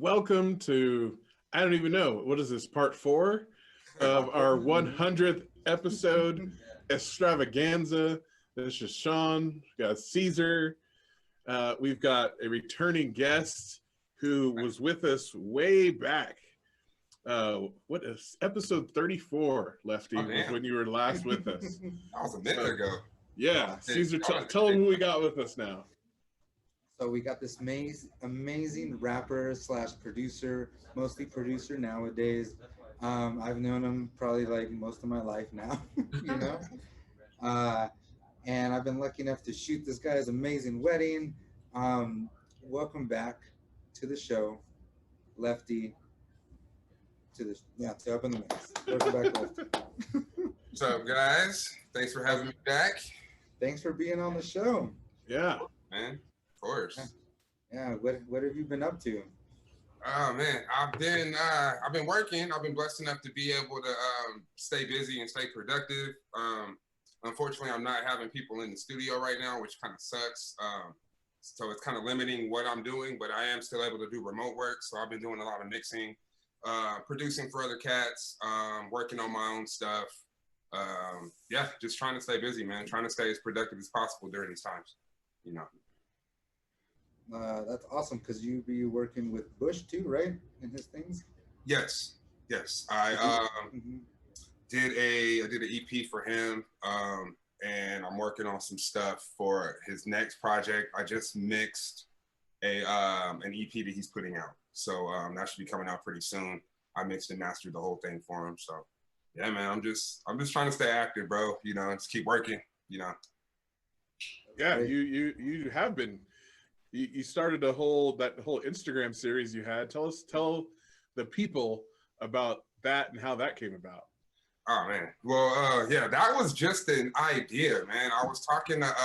welcome to, I don't even know, what is this, part four of our 100th episode extravaganza. This is Sean, we've got Caesar, we've got a returning guest who was with us way back. What is episode 34, Lefty, was when you were last with us. That was a minute ago. Yeah, Caesar, tell them who we got with us now. So we got this amazing rapper slash producer, mostly producer nowadays. I've known him probably like most of my life now, you know. And I've been lucky enough to shoot this guy's amazing wedding. Welcome back to the show, Lefty. To up in the mix. Welcome back, Lefty. What's up, guys? Thanks for having me back. Thanks for being on the show. Yeah, man. Of course. Yeah. What have you been up to? Oh man, I've been working. I've been blessed enough to be able to stay busy and stay productive. Unfortunately, I'm not having people in the studio right now, which kind of sucks. So it's kind of limiting what I'm doing, but I am still able to do remote work. So I've been doing a lot of mixing, producing for other cats, working on my own stuff. Yeah, just trying to stay busy, man. Trying to stay as productive as possible during these times, you know. That's awesome because you be working with Bush too, right? In his things. Yes. I did an EP for him, and I'm working on some stuff for his next project. I just mixed an EP that he's putting out, so that should be coming out pretty soon. I mixed and mastered the whole thing for him, so yeah, man. I'm just trying to stay active, bro. You know, just keep working. You know. Yeah, you have been. You started that whole Instagram series you had. Tell the people about that and how that came about. Oh man, well, yeah, that was just an idea, man. I was talking to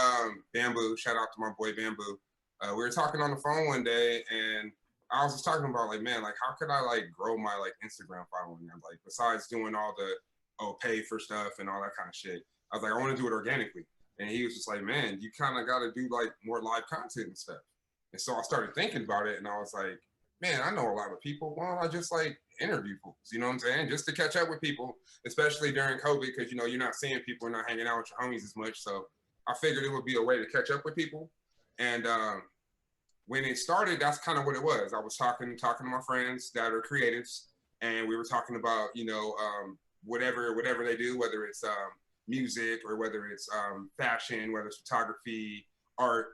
Bamboo. Shout out to my boy Bamboo. We were talking on the phone one day, and I was just talking about like, man, like how could I like grow my like Instagram following? I'm like, besides doing all the pay for stuff and all that kind of shit, I was like, I want to do it organically. And he was just like, man, you kind of got to do like more live content and stuff. And so I started thinking about it, and I was like, man, I know a lot of people. Why don't I just like interview folks? You know what I'm saying? Just to catch up with people, especially during COVID, because, you know, you're not seeing people, you're not hanging out with your homies as much. So I figured it would be a way to catch up with people. And when it started, that's kind of what it was. I was talking to my friends that are creatives, and we were talking about, you know, whatever they do, whether it's music or whether it's fashion, whether it's photography, art,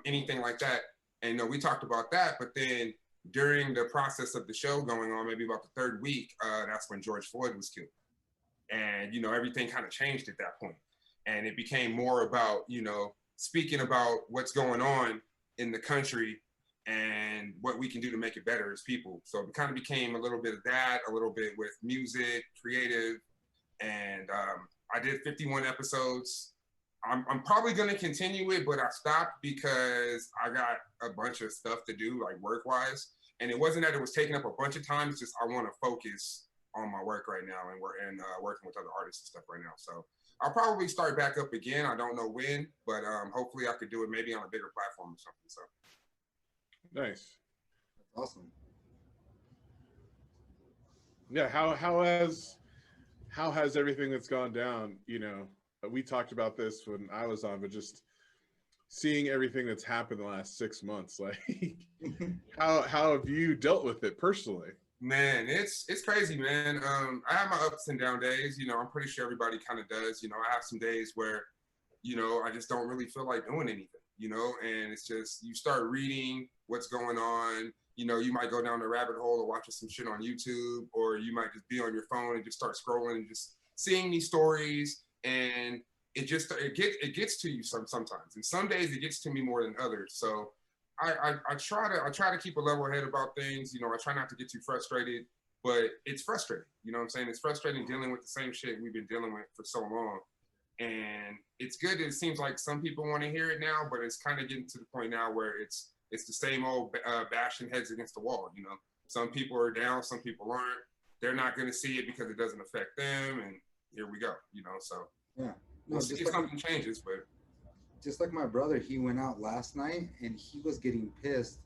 anything like that. And we talked about that, but then during the process of the show going on, maybe about the third week, that's when George Floyd was killed. And, you know, everything kind of changed at that point. And it became more about, you know, speaking about what's going on in the country and what we can do to make it better as people. So it kind of became a little bit of that, a little bit with music, creative. And I did 51 episodes. I'm probably going to continue it, but I stopped because I got a bunch of stuff to do, like work-wise. And it wasn't that it was taking up a bunch of time. It's just I want to focus on my work right now and working with other artists and stuff right now. So I'll probably start back up again. I don't know when, but hopefully I could do it maybe on a bigger platform or something. So nice. That's awesome. Yeah, how has everything that's gone down, you know? We talked about this when I was on, but just seeing everything that's happened the last 6 months, like how have you dealt with it personally? Man, it's crazy, man. I have my ups and down days. You know, I'm pretty sure everybody kind of does. You know, I have some days where, you know, I just don't really feel like doing anything, you know, and it's just, you start reading what's going on. You know, you might go down the rabbit hole of watching some shit on YouTube, or you might just be on your phone and just start scrolling and just seeing these stories. And it gets to you sometimes, and some days it gets to me more than others. So I try to keep a level head about things. You know, I try not to get too frustrated, but it's frustrating. You know what I'm saying? It's frustrating dealing with the same shit we've been dealing with for so long. And it's good that it seems like some people want to hear it now, but it's kind of getting to the point now where it's the same old bashing heads against the wall. You know, some people are down, some people aren't. They're not going to see it because it doesn't affect them, and here we go, you know, so yeah. We'll see if something changes, but just like my brother, he went out last night and he was getting pissed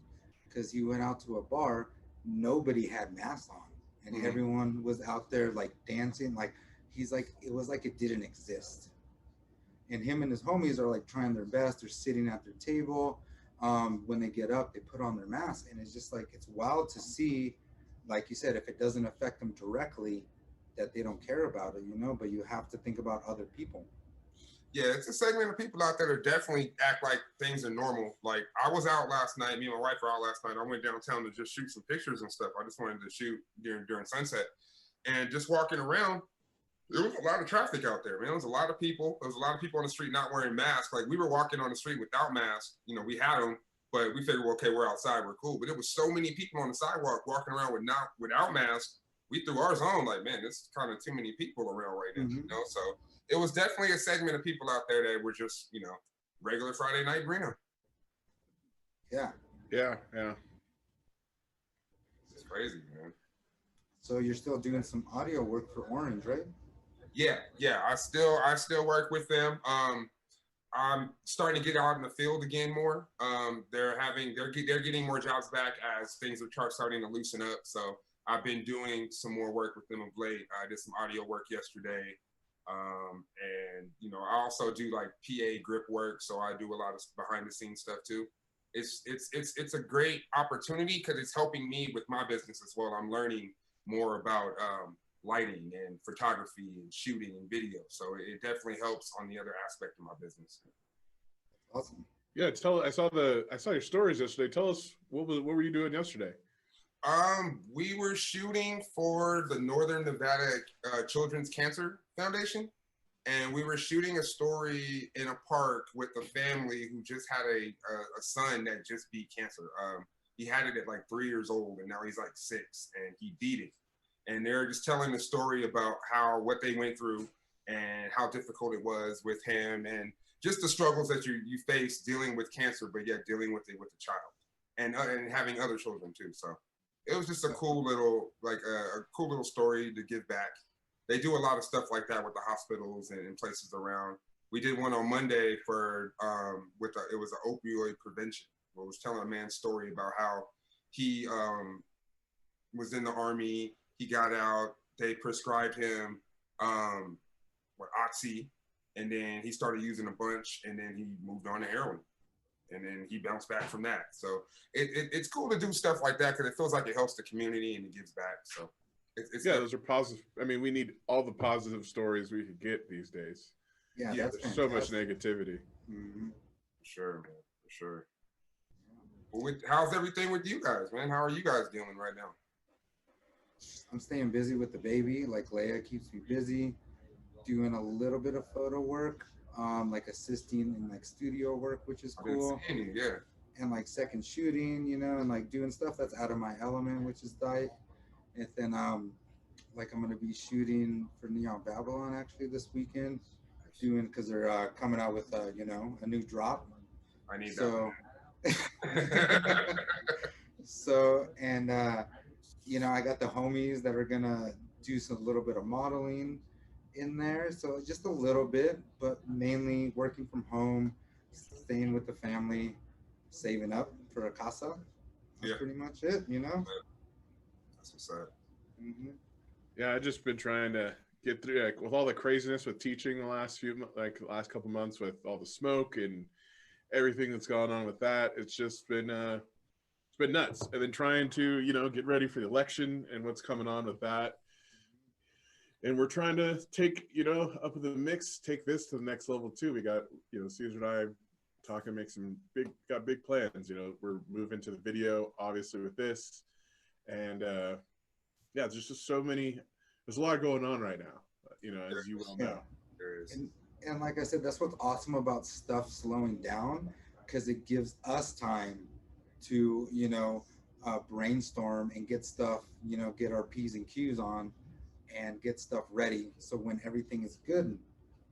because he went out to a bar nobody had masks on, and Mhm. everyone was out there like dancing. Like he's like, it was like it didn't exist. And him and his homies are like trying their best. They're sitting at their table. When they get up, they put on their mask, and it's just like it's wild to see. Like you said, if it doesn't affect them directly, that they don't care about it, you know. But you have to think about other people. Yeah, it's a segment of people out there that definitely act like things are normal. Like I was out last night, me and my wife were out last night. I went downtown to just shoot some pictures and stuff. I just wanted to shoot during sunset. And just walking around, there was a lot of traffic out there, man. There was a lot of people. There was a lot of people on the street not wearing masks. Like we were walking on the street without masks. You know, we had them, but we figured, well, okay, we're outside, we're cool. But it was so many people on the sidewalk walking around without masks. We threw ours on, like, man, this is kind of too many people around right now. You know, so it was definitely a segment of people out there that were just, you know, regular Friday night Reno. Yeah. Yeah. It's crazy, man. So you're still doing some audio work for Orange, right? Yeah. I still work with them. I'm starting to get out in the field again more. They're getting more jobs back as things are starting to loosen up. So I've been doing some more work with them of late. I did some audio work yesterday. And you know, I also do like PA grip work. So I do a lot of behind the scenes stuff too. It's a great opportunity because it's helping me with my business as well. I'm learning more about lighting and photography and shooting and video. So it definitely helps on the other aspect of my business. Awesome. Yeah, I saw your stories yesterday. Tell us what were you doing yesterday? We were shooting for the Northern Nevada Children's Cancer Foundation, and we were shooting a story in a park with a family who just had a son that just beat cancer. He had it at like 3 years old, and now he's like 6, and he beat it. And they're just telling the story about what they went through and how difficult it was with him, and just the struggles that you face dealing with cancer, but yet dealing with it with a child, and having other children too. So it was just a cool little cool little story to give back. They do a lot of stuff like that with the hospitals and places around. We did one on Monday for it was an opioid prevention. Where it was telling a man's story about how he was in the Army. He got out. They prescribed him Oxy, and then he started using a bunch, and then he moved on to heroin, and then he bounced back from that. So it's cool to do stuff like that because it feels like it helps the community and it gives back. So those are positive. I mean, we need all the positive stories we could get these days. Yeah, that's there's so much negativity. Mm-hmm. For sure, man. For sure. Well, how's everything with you guys, man? How are you guys dealing right now? I'm staying busy with the baby. Like Leia keeps me busy, doing a little bit of photo work, like assisting in like studio work, which is cool. Yeah. And like second shooting, you know, and like doing stuff that's out of my element, which is tight. And then like I'm gonna be shooting for Neon Babylon actually this weekend, because they're coming out with you know, a new drop. I need that. So and you know, I got the homies that are gonna do some little bit of modeling in there, so just a little bit, but mainly working from home, staying with the family, saving up for a casa. That's pretty much it, you know. That's what's up. Mm-hmm. Yeah, I've just been trying to get through with all the craziness with teaching the last couple months with all the smoke and everything that's gone on with that. It's just been it's been nuts. And then trying to, you know, get ready for the election and what's coming on with that. And we're trying to take, you know, up in the mix, take this to the next level too. We got, you know, Caesar and I talking, make some big plans. You know, we're moving to the video, obviously, with this. And yeah, there's just so many, there's a lot going on right now, you know, as you well know. And like I said, that's what's awesome about stuff slowing down, because it gives us time to, you know, brainstorm and get stuff, you know, get our P's and Q's on and get stuff ready. So when everything is good,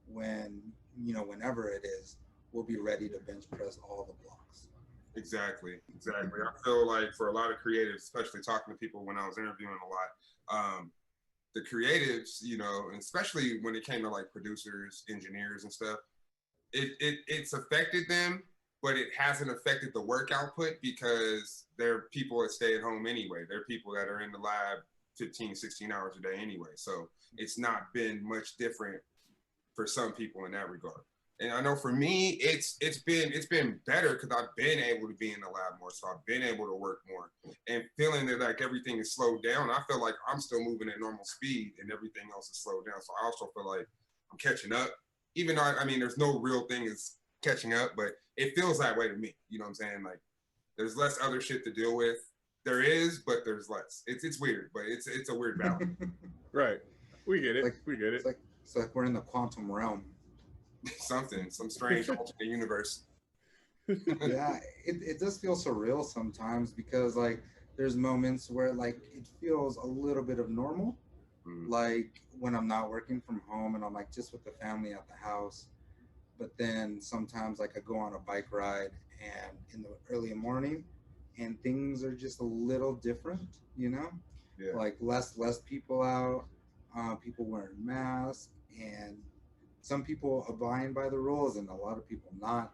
when, you know, whenever it is, we'll be ready to bench press all the blocks. Exactly. I feel like for a lot of creatives, especially talking to people when I was interviewing a lot, the creatives, you know, and especially when it came to like producers, engineers and stuff, it's affected them, but it hasn't affected the work output because they're people that stay at home anyway. They're people that are in the lab 15, 16 hours a day anyway. So it's not been much different for some people in that regard. And I know for me, it's been better because I've been able to be in the lab more, so I've been able to work more, and feeling that like everything is slowed down. I feel like I'm still moving at normal speed, and everything else is slowed down. So I also feel like I'm catching up, even though I mean, there's no real thing is catching up, but it feels that way to me. You know what I'm saying? Like there's less other shit to deal with. There is, but there's less. It's weird, but it's a weird balance. Right. We get it. We get it. It's like we're in the quantum realm. Some strange alternate universe. Yeah, it does feel surreal sometimes because like there's moments where like it feels a little bit of normal, like when I'm not working from home and I'm like just with the family at the house. But then sometimes like I go on a bike ride and in the early morning and things are just a little different, you know? Yeah. Like less people out, people wearing masks, and some people abiding by the rules and a lot of people not.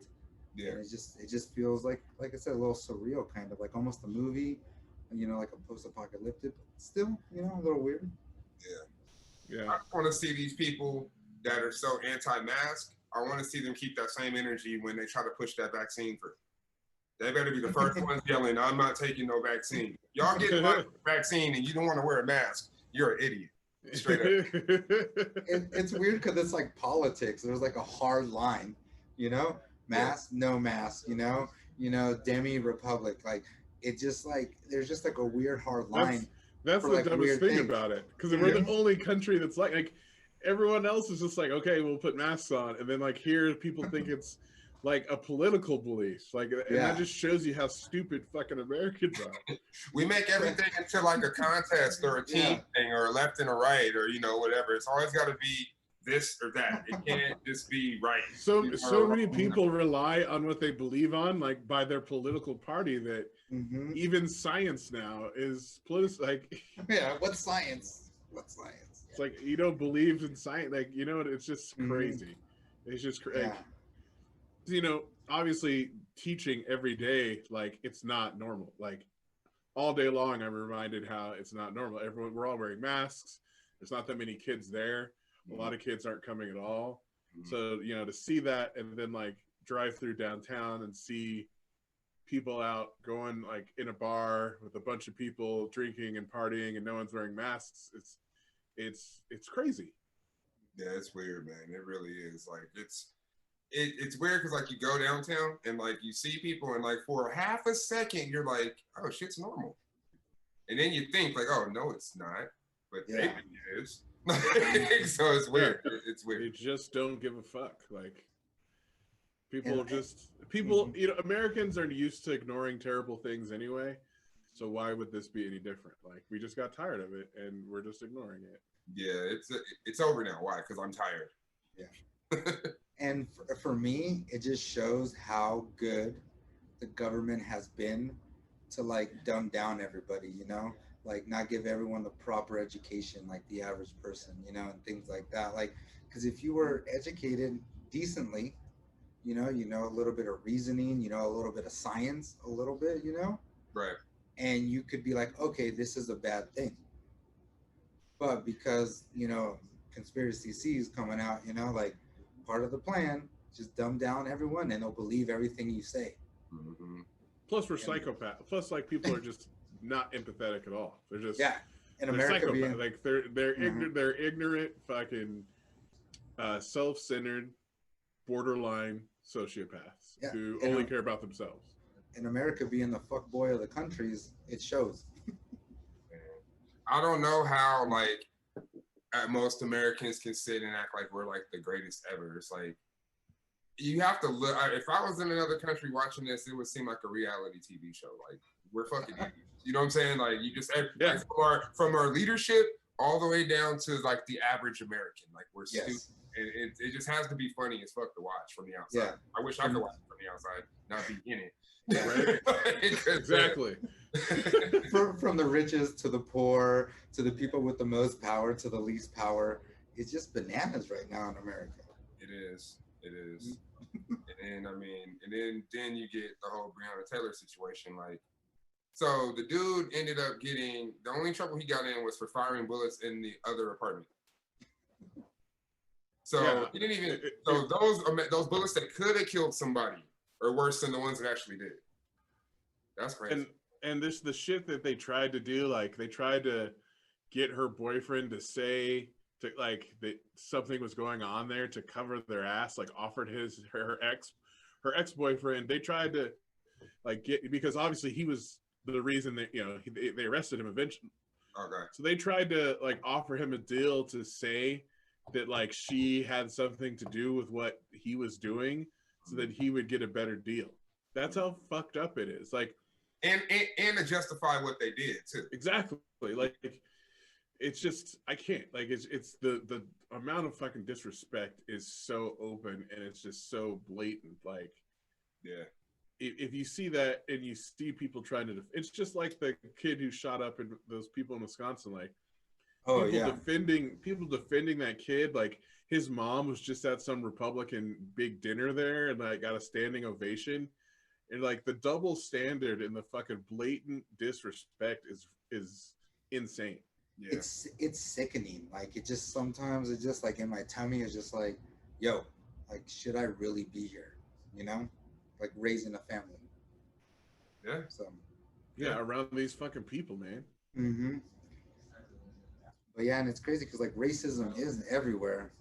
Yeah. And it just feels like I said, a little surreal, kind of like almost a movie, you know, like a post-apocalyptic, but still, you know, a little weird. Yeah. I want to see these people that are so anti-mask. I want to see them keep that same energy when they try to push that vaccine through. They better be the first ones yelling, "I'm not taking no vaccine." Y'all get a vaccine and you don't want to wear a mask, you're an idiot. Straight up. It's weird because it's like politics. There's like a hard line, you know, mask, no mask, you know, demi-republic. Like it just like there's just like a weird hard line. That's the like dumbest thing about it, because we're the only country that's like everyone else is just like, okay, we'll put masks on, and then like here people think it's like a political belief, like, and that just shows you how stupid fucking Americans are. We make everything into like a contest or a team thing or a left and a right or, you know, whatever. It's always got to be this or that. It can't just be right. So many people rely on what they believe on, like by their political party, that even science now is political. Like, what's science? What's science? It's like you don't believe in science. Like, you know, it's just crazy. It's just crazy. Like, you know, obviously teaching every day, like it's not normal. Like all day long, I'm reminded how it's not normal. We're all wearing masks. There's not that many kids there. A lot of kids aren't coming at all. So, you know, to see that and then like drive through downtown and see people out going like in a bar with a bunch of people drinking and partying and no one's wearing masks. It's crazy. Yeah, it's weird, man. It really is. Like it's weird because like you go downtown and like you see people and like for half a second you're like, oh, shit's normal, and then you think like, oh no, it's not, but maybe it is. So it's weird. It's weird. They just don't give a fuck. Like people, you know, Americans are used to ignoring terrible things anyway. So why would this be any different? Like we just got tired of it and we're just ignoring it. Yeah, it's over now. Why? Because I'm tired. Yeah. And for me, it just shows how good the government has been to like dumb down everybody, you know, like not give everyone the proper education, like the average person, you know, and things like that. Like, because if you were educated decently, you know, a little bit of reasoning, you know, a little bit of science, a little bit, you know, right. And you could be like, okay, this is a bad thing. But because, you know, conspiracy C is coming out, you know, like, part of the plan, just dumb down everyone and they'll believe everything you say. Plus we're psychopaths. Plus like people are just not empathetic at all. They're just in America like they're ignorant fucking self-centered borderline sociopaths who only care about themselves. In America being the fuckboy of the countries, it shows. I don't know how like most Americans can sit and act like we're like the greatest ever. It's like you have to look. If I was in another country watching this, it would seem like a reality TV show. Like we're fucking idiots. You know what I'm saying? Like you just like, from our leadership all the way down to like the average American. Like we're stupid. It just has to be funny as fuck to watch from the outside. I wish I could watch it from the outside, not be in it. Exactly. From the richest to the poor to the people with the most power to the least power, it's just bananas right now in America. It is. And I mean, and then you get the whole Breonna Taylor situation. Like, so the dude ended up getting, the only trouble he got in was for firing bullets in the other apartment. So Yeah. he didn't even. So those bullets that could have killed somebody are worse than the ones that actually did. That's crazy. And this the shit that they tried to do. Like they tried to get her boyfriend to say to like that something was going on there to cover their ass. Like offered her ex-boyfriend. They tried to like get, because obviously he was the reason that they arrested him eventually. Okay. So they tried to like offer him a deal to say that like she had something to do with what he was doing so that he would get a better deal. That's how fucked up it is. Like, and to justify what they did too. Exactly. Like it's just, I can't, like it's the amount of fucking disrespect is so open and it's just so blatant. Like, yeah, if you see that and you see people trying to it's just like the kid who shot up in those people in Wisconsin. Like, people defending that kid. Like his mom was just at some Republican big dinner there and like got a standing ovation. And like the double standard and the fucking blatant disrespect is insane. Yeah. It's sickening. Like it just sometimes it's just like in my tummy is just like, yo, like should I really be here? You know, like raising a family. Yeah. So. Yeah, around these fucking people, man. Mm-hmm. But yeah, and it's crazy because like racism is everywhere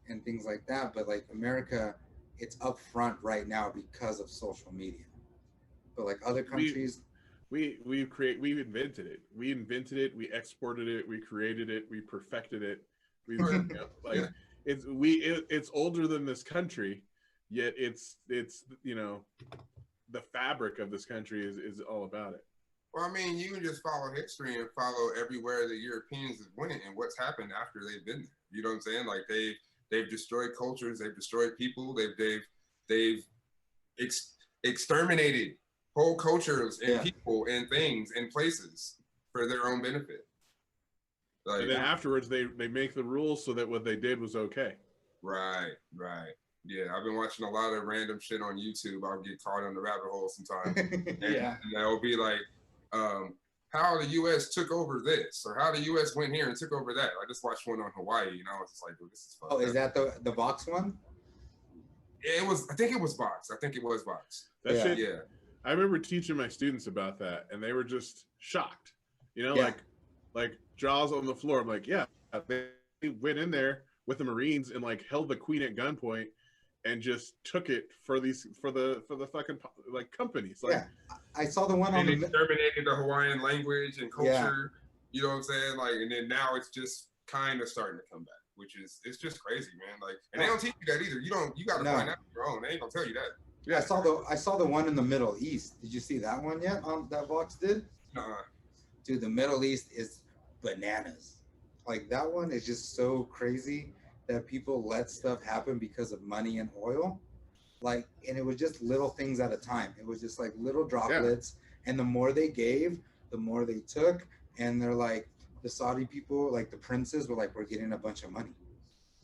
and things like that. But like America, it's up front right now because of social media. But like other countries, we invented it. We invented it. We exported it. We created it. We perfected it. It's older than this country, yet it's the fabric of this country is all about it. Well, I mean, you can just follow history and follow everywhere the Europeans have went and what's happened after they've been there. You know what I'm saying? Like they've destroyed cultures, they've destroyed people, they've exterminated whole cultures and people and things and places for their own benefit. Like, and then afterwards, they make the rules so that what they did was okay. Right. Yeah, I've been watching a lot of random shit on YouTube. I'll get caught on the rabbit hole sometimes. And it'll be like, how the U.S. took over this, or how the U.S. went here and took over that. I just watched one on Hawaii, and I was just like, dude, this is fun. Oh, is that the Vox one? It was. I think it was Vox. That shit. Yeah. I remember teaching my students about that, and they were just shocked. Like jaws on the floor. I'm like, yeah, they went in there with the Marines and like held the Queen at gunpoint and just took it for the fucking like companies. Like, I saw the one on the exterminated the Hawaiian language and culture. Yeah. You know what I'm saying? Like, and then now it's just kind of starting to come back, which is it's just crazy, man. Like, and they don't teach you that either. You got to find out on your own. They ain't gonna tell you that. Yeah, I saw the one in the Middle East. Did you see that one yet? That Vox did. Dude, the Middle East is bananas. Like that one is just so crazy that people let stuff happen because of money and oil. Like, and it was just little things at a time. It was just like little droplets. Yeah. And the more they gave, the more they took. And they're like, the Saudi people, like the princes were like, we're getting a bunch of money.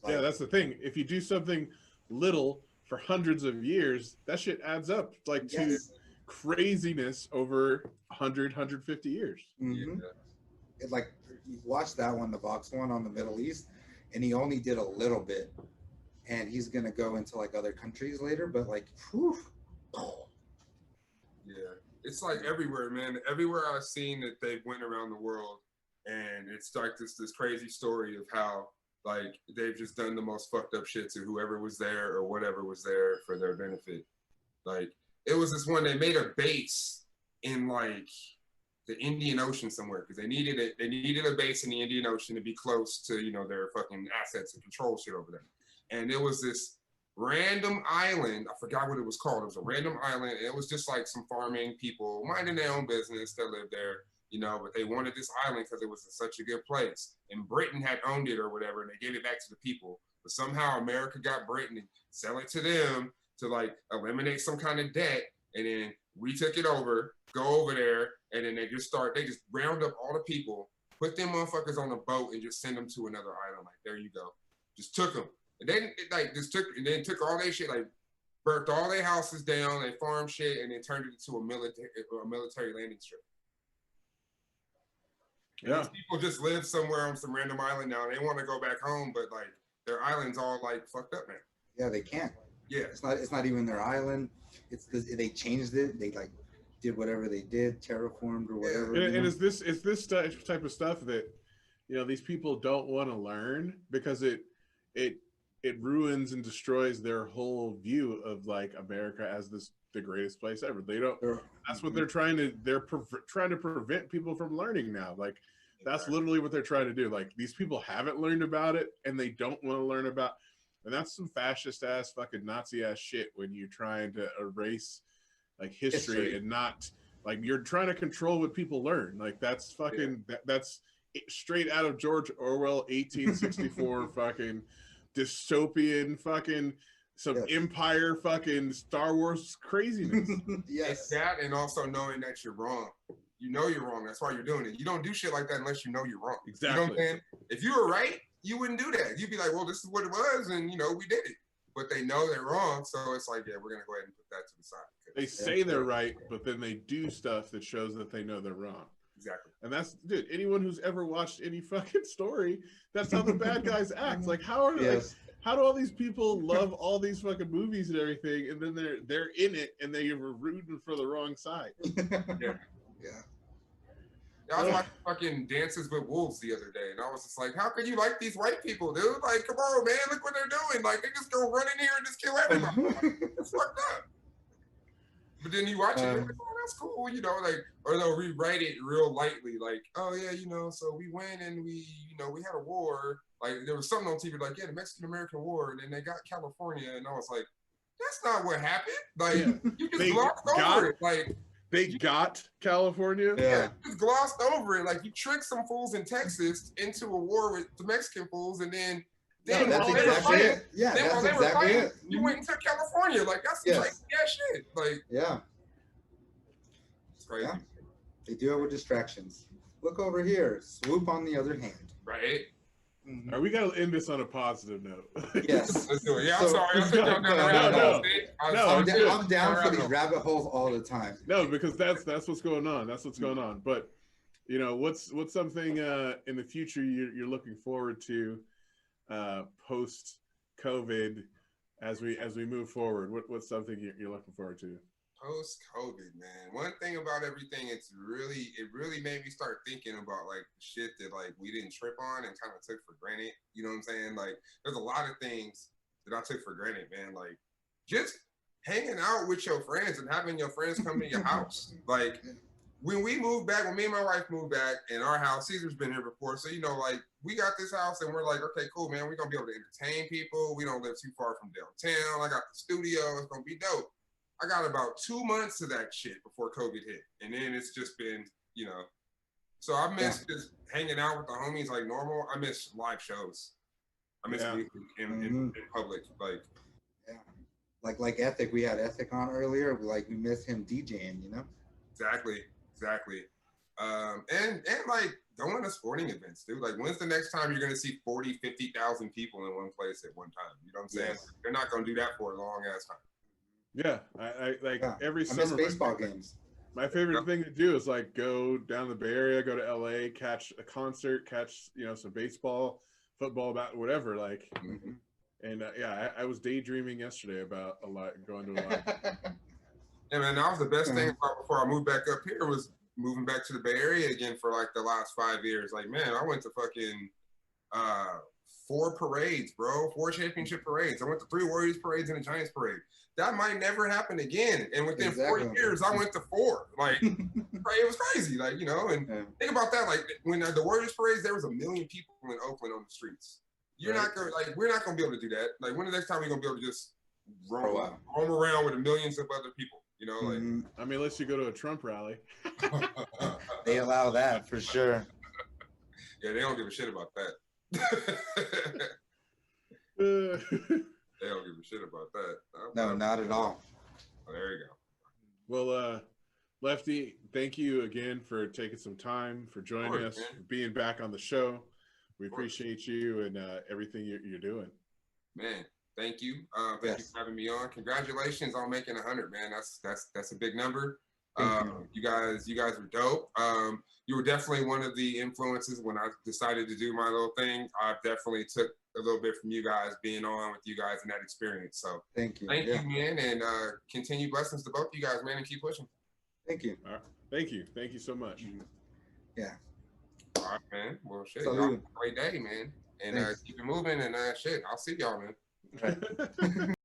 Like, yeah, that's the thing. If you do something little for hundreds of years, that shit adds up like to craziness over 100, 150 years. Mm-hmm. Yeah. Like, you watch that one, the Vox one on the Middle East, and he only did a little bit. And he's going to go into like other countries later, but like, whew. Yeah, it's like everywhere, man. Everywhere I've seen that they went around the world, and it's like this crazy story of how like they've just done the most fucked up shit to whoever was there or whatever was there for their benefit. Like it was this one, they made a base in like the Indian Ocean somewhere because they needed it. They needed a base in the Indian Ocean to be close to, you know, their fucking assets and control shit over there. And there was this random island. I forgot what it was called. It was a random island. And it was just like some farming people minding their own business that lived there, you know, but they wanted this island because it was in such a good place. And Britain had owned it or whatever, and they gave it back to the people. But somehow America got Britain and sell it to them to like eliminate some kind of debt. And then we took it over, go over there, and then they just round up all the people, put them motherfuckers on a boat and just send them to another island. Like, there you go. Just took them. And then took all that shit, like burnt all their houses down, they farm shit, and then turned it into a military landing strip. And these people just live somewhere on some random island now. And they want to go back home, but like their island's all like fucked up now. Yeah, they can't. Yeah, it's not even their island. It's they changed it. They like did whatever they did, terraformed or whatever. And is this type of stuff that these people don't want to learn because it ruins and destroys their whole view of like America as the greatest place ever. They don't. That's what they're trying to. They're trying to prevent people from learning now. Like that's literally what they're trying to do. Like these people haven't learned about it, and they don't want to learn about. And that's some fascist ass, fucking Nazi ass shit when you're trying to erase like history and not like you're trying to control what people learn. Like that's fucking that's straight out of George Orwell 1864 fucking dystopian fucking empire fucking Star Wars craziness. It's that, and also knowing that you're wrong. You know you're wrong. That's why you're doing it. You don't do shit like that unless you know you're wrong. Exactly. You know what I'm saying? If you were right, you wouldn't do that. You'd be like, well, this is what it was, and we did it. But they know they're wrong, so it's like, we're gonna go ahead and put that to the side. They say they're right, but then they do stuff that shows that they know they're wrong. Exactly. And that's, dude, anyone who's ever watched any fucking story, that's how the bad guys act. Like, how do all these people love all these fucking movies and everything, and then they're in it and they were rooting for the wrong side? Yeah. I was watching fucking Dances with Wolves the other day, and I was just like, how can you like these white people, dude? Like, come on, man, look what they're doing. Like, they just go run in here and just kill everybody. It's fucked up. But then you watch it, and you're like, oh, that's cool, like, or they'll rewrite it real lightly, like, oh yeah, so we went and we had a war. Like, there was something on TV like, yeah, the Mexican-American War, and then they got California, and I was like, that's not what happened. Like, you just glossed over it. Like, they got California? Yeah, just glossed over it. Like, you tricked some fools in Texas into a war with the Mexican fools, and then that's exactly it. Yeah, that's exactly it. You went and took California. Like, that's some like shit. Like, it's crazy. Yeah. They do it with distractions. Look over here. Swoop on the other hand. Right. Mm-hmm. All right, we got to end this on a positive note. Yes. Let's do it. Yeah, I'm sorry. I'm down for these rabbit holes all the time. No, because that's what's going on. That's what's going on. But what's something in the future you're looking forward to post COVID as we move forward? What's something you're looking forward to? Post-COVID, man. One thing about everything, it really made me start thinking about like shit that like we didn't trip on and kind of took for granted. You know what I'm saying? Like, there's a lot of things that I took for granted, man. Like, just hanging out with your friends and having your friends come to your house. Like, when me and my wife moved back in our house, Caesar's been here before, so like we got this house and we're like, okay, cool, man. We're gonna be able to entertain people. We don't live too far from downtown. I got the studio. It's gonna be dope. I got about 2 months of that shit before COVID hit. And then it's just been, so I miss just hanging out with the homies like normal. I miss live shows. I miss music in public. Like Ethic. We had Ethic on earlier. We miss him DJing, Exactly. And like going to sporting events, dude. Like, when's the next time you're going to see 40, 50,000 people in one place at one time? You know what I'm saying? Yes. They're not going to do that for a long ass time. Yeah, I like every summer. I miss baseball games. My favorite thing to do is like go down to the Bay Area, go to LA, catch a concert, catch some baseball, football, whatever. Like, and I was daydreaming yesterday about going to a lot. Yeah, man, that was the best thing about before I moved back up here was moving back to the Bay Area again for like the last 5 years. Like, man, I went to fucking 4 parades, bro. 4 championship parades. I went to 3 Warriors parades and a Giants parade. That might never happen again. And within 4 years, I went to 4. Like, it was crazy. Like, and think about that. Like, when the Warriors parades, there was 1 million people in Oakland on the streets. You're not going to, we're not going to be able to do that. Like, when the next time we're going to be able to just roam around with millions of other people? Like, I mean, unless you go to a Trump rally. They allow that for sure. Yeah, they don't give a shit about that. They don't give a shit about that. No, not at all. Oh, there you go. Well, Lefty, thank you again for taking some time, for joining us, for being back on the show. We appreciate you and everything you're doing. Man, Thank you. Thank you for having me on. Congratulations on making 100, man. That's a big number. You guys were dope. You were definitely one of the influences when I decided to do my little thing. I definitely took a little bit from you guys, being on with you guys and that experience. So thank you, man, and continue blessings to both you guys, man, and keep pushing. Thank you. All right. Thank you so much. Yeah. All right, man. Well, shit, y'all have a great day, man, and keep it moving, and shit, I'll see y'all, man. Right.